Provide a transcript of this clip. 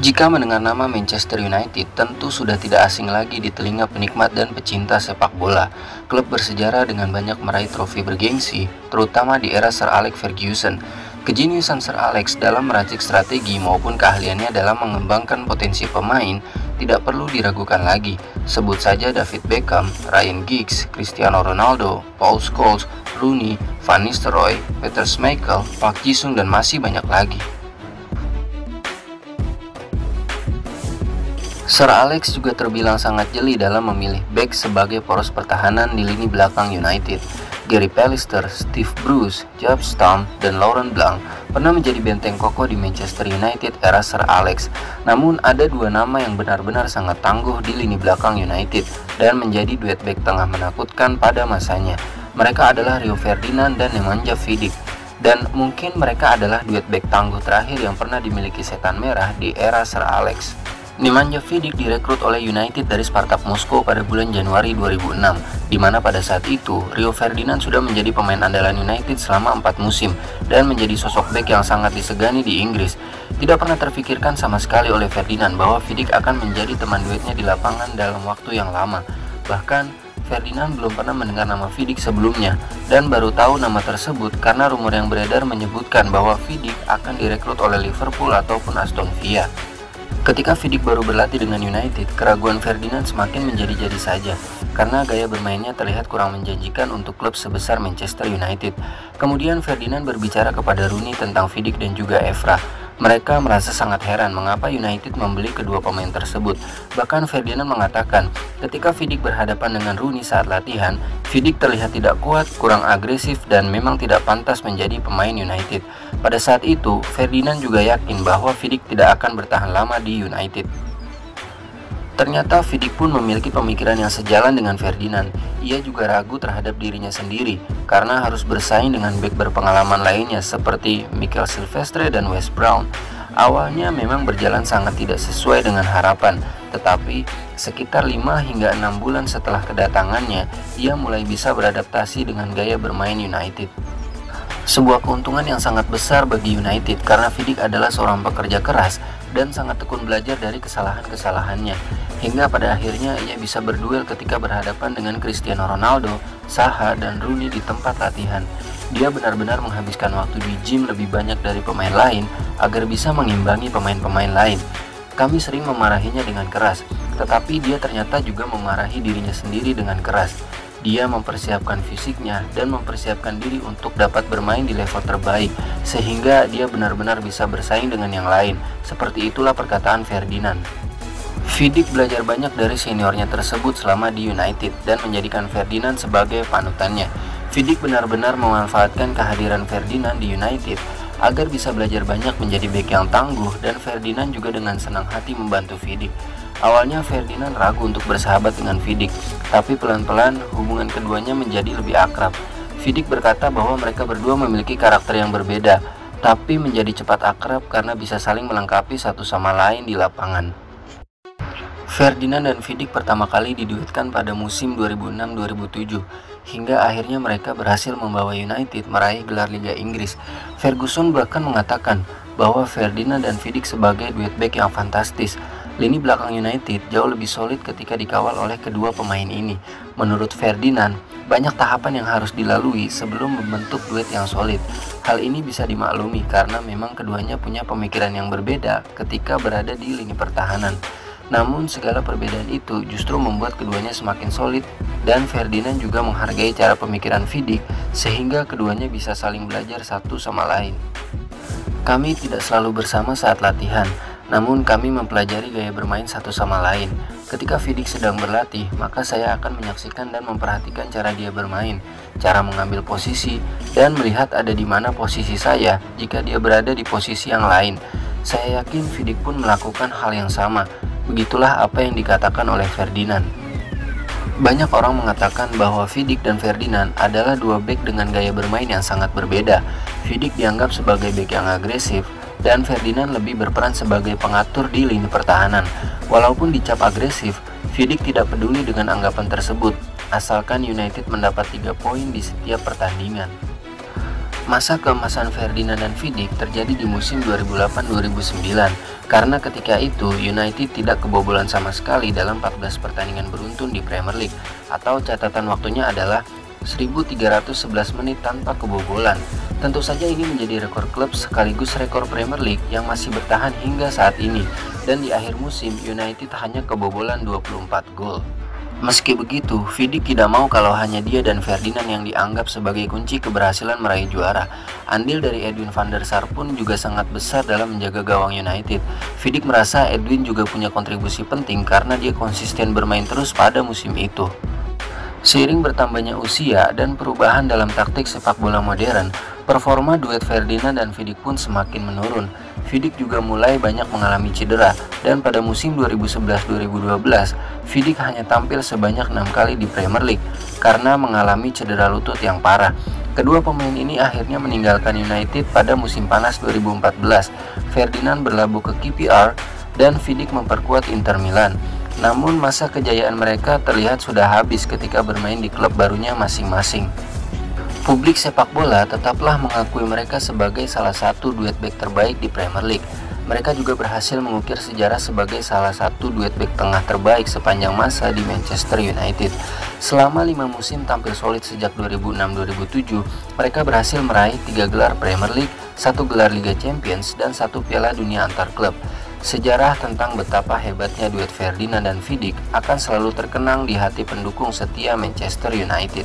Jika mendengar nama Manchester United, tentu sudah tidak asing lagi di telinga penikmat dan pecinta sepak bola. Klub bersejarah dengan banyak meraih trofi bergengsi, terutama di era Sir Alex Ferguson. Kejeniusan Sir Alex dalam meracik strategi maupun keahliannya dalam mengembangkan potensi pemain tidak perlu diragukan lagi. Sebut saja David Beckham, Ryan Giggs, Cristiano Ronaldo, Paul Scholes, Rooney, Van Nistelrooy, Peter Schmeichel, Park Ji-sung, dan masih banyak lagi. Sir Alex juga terbilang sangat jeli dalam memilih bek sebagai poros pertahanan di lini belakang United. Gary Pallister, Steve Bruce, Jaap Stam, dan Laurent Blanc pernah menjadi benteng kokoh di Manchester United era Sir Alex. Namun ada dua nama yang benar-benar sangat tangguh di lini belakang United dan menjadi duet bek tengah menakutkan pada masanya. Mereka adalah Rio Ferdinand dan Nemanja Vidic. Dan mungkin mereka adalah duet bek tangguh terakhir yang pernah dimiliki Setan Merah di era Sir Alex. Nemanja Vidic direkrut oleh United dari Spartak Moskow pada bulan Januari 2006, di mana pada saat itu Rio Ferdinand sudah menjadi pemain andalan United selama 4 musim dan menjadi sosok bek yang sangat disegani di Inggris. Tidak pernah terfikirkan sama sekali oleh Ferdinand bahwa Vidic akan menjadi teman duetnya di lapangan dalam waktu yang lama. Bahkan Ferdinand belum pernah mendengar nama Vidic sebelumnya dan baru tahu nama tersebut karena rumor yang beredar menyebutkan bahwa Vidic akan direkrut oleh Liverpool ataupun Aston Villa. Ketika Vidic baru berlatih dengan United, keraguan Ferdinand semakin menjadi-jadi saja karena gaya bermainnya terlihat kurang menjanjikan untuk klub sebesar Manchester United. Kemudian Ferdinand berbicara kepada Rooney tentang Vidic dan juga Evra. Mereka merasa sangat heran mengapa United membeli kedua pemain tersebut. Bahkan Ferdinand mengatakan, ketika Vidic berhadapan dengan Rooney saat latihan, Vidic terlihat tidak kuat, kurang agresif, dan memang tidak pantas menjadi pemain United. Pada saat itu, Ferdinand juga yakin bahwa Vidic tidak akan bertahan lama di United. Ternyata Vidic pun memiliki pemikiran yang sejalan dengan Ferdinand. Ia juga ragu terhadap dirinya sendiri karena harus bersaing dengan bek berpengalaman lainnya seperti Mikael Silvestre dan Wes Brown. Awalnya memang berjalan sangat tidak sesuai dengan harapan, tetapi sekitar 5 hingga 6 bulan setelah kedatangannya, ia mulai bisa beradaptasi dengan gaya bermain United. Sebuah keuntungan yang sangat besar bagi United karena Vidic adalah seorang pekerja keras dan sangat tekun belajar dari kesalahan-kesalahannya, hingga pada akhirnya ia bisa berduel ketika berhadapan dengan Cristiano Ronaldo, Zaha, dan Rooney di tempat latihan. Dia benar-benar menghabiskan waktu di gym lebih banyak dari pemain lain agar bisa mengimbangi pemain-pemain lain. Kami sering memarahinya dengan keras, tetapi dia ternyata juga memarahi dirinya sendiri dengan keras. Dia mempersiapkan fisiknya dan mempersiapkan diri untuk dapat bermain di level terbaik, sehingga dia benar-benar bisa bersaing dengan yang lain. Seperti itulah perkataan Ferdinand. Vidic belajar banyak dari seniornya tersebut selama di United dan menjadikan Ferdinand sebagai panutannya. Vidic benar-benar memanfaatkan kehadiran Ferdinand di United agar bisa belajar banyak menjadi bek yang tangguh, dan Ferdinand juga dengan senang hati membantu Vidic. Awalnya Ferdinand ragu untuk bersahabat dengan Vidic, tapi pelan-pelan hubungan keduanya menjadi lebih akrab. Vidic berkata bahwa mereka berdua memiliki karakter yang berbeda, tapi menjadi cepat akrab karena bisa saling melengkapi satu sama lain di lapangan. Ferdinand dan Vidic pertama kali diduetkan pada musim 2006-2007, hingga akhirnya mereka berhasil membawa United meraih gelar Liga Inggris. Ferguson bahkan mengatakan bahwa Ferdinand dan Vidic sebagai duet bek yang fantastis. Lini belakang United jauh lebih solid ketika dikawal oleh kedua pemain ini. Menurut Ferdinand, banyak tahapan yang harus dilalui sebelum membentuk duet yang solid. Hal ini bisa dimaklumi karena memang keduanya punya pemikiran yang berbeda ketika berada di lini pertahanan. Namun segala perbedaan itu justru membuat keduanya semakin solid, dan Ferdinand juga menghargai cara pemikiran Vidic sehingga keduanya bisa saling belajar satu sama lain. Kami tidak selalu bersama saat latihan, namun kami mempelajari gaya bermain satu sama lain. Ketika Vidic sedang berlatih, maka saya akan menyaksikan dan memperhatikan cara dia bermain, cara mengambil posisi, dan melihat ada di mana posisi saya jika dia berada di posisi yang lain. Saya yakin Vidic pun melakukan hal yang sama. Begitulah apa yang dikatakan oleh Ferdinand. Banyak orang mengatakan bahwa Vidic dan Ferdinand adalah dua bek dengan gaya bermain yang sangat berbeda. Vidic dianggap sebagai bek yang agresif, dan Ferdinand lebih berperan sebagai pengatur di lini pertahanan. Walaupun dicap agresif, Vidic tidak peduli dengan anggapan tersebut, asalkan United mendapat 3 poin di setiap pertandingan. Masa keemasan Ferdinand dan Vidic terjadi di musim 2008-2009 karena ketika itu United tidak kebobolan sama sekali dalam 14 pertandingan beruntun di Premier League, atau catatan waktunya adalah 1311 menit tanpa kebobolan. Tentu saja ini menjadi rekor klub sekaligus rekor Premier League yang masih bertahan hingga saat ini, dan di akhir musim United hanya kebobolan 24 gol. Meski begitu, Vidic tidak mau kalau hanya dia dan Ferdinand yang dianggap sebagai kunci keberhasilan meraih juara. Andil dari Edwin van der Sar pun juga sangat besar dalam menjaga gawang United. Vidic merasa Edwin juga punya kontribusi penting karena dia konsisten bermain terus pada musim itu. Seiring bertambahnya usia dan perubahan dalam taktik sepak bola modern, performa duet Ferdinand dan Vidic pun semakin menurun. Vidic juga mulai banyak mengalami cedera, dan pada musim 2011-2012, Vidic hanya tampil sebanyak 6 kali di Premier League karena mengalami cedera lutut yang parah. Kedua pemain ini akhirnya meninggalkan United pada musim panas 2014. Ferdinand berlabuh ke QPR dan Vidic memperkuat Inter Milan. Namun masa kejayaan mereka terlihat sudah habis ketika bermain di klub barunya masing-masing. Publik sepak bola tetaplah mengakui mereka sebagai salah satu duet bek terbaik di Premier League. Mereka juga berhasil mengukir sejarah sebagai salah satu duet bek tengah terbaik sepanjang masa di Manchester United. Selama 5 musim tampil solid sejak 2006-2007, mereka berhasil meraih 3 gelar Premier League, 1 gelar Liga Champions, dan 1 Piala Dunia antar klub. Sejarah tentang betapa hebatnya duet Ferdinand dan Vidic akan selalu terkenang di hati pendukung setia Manchester United.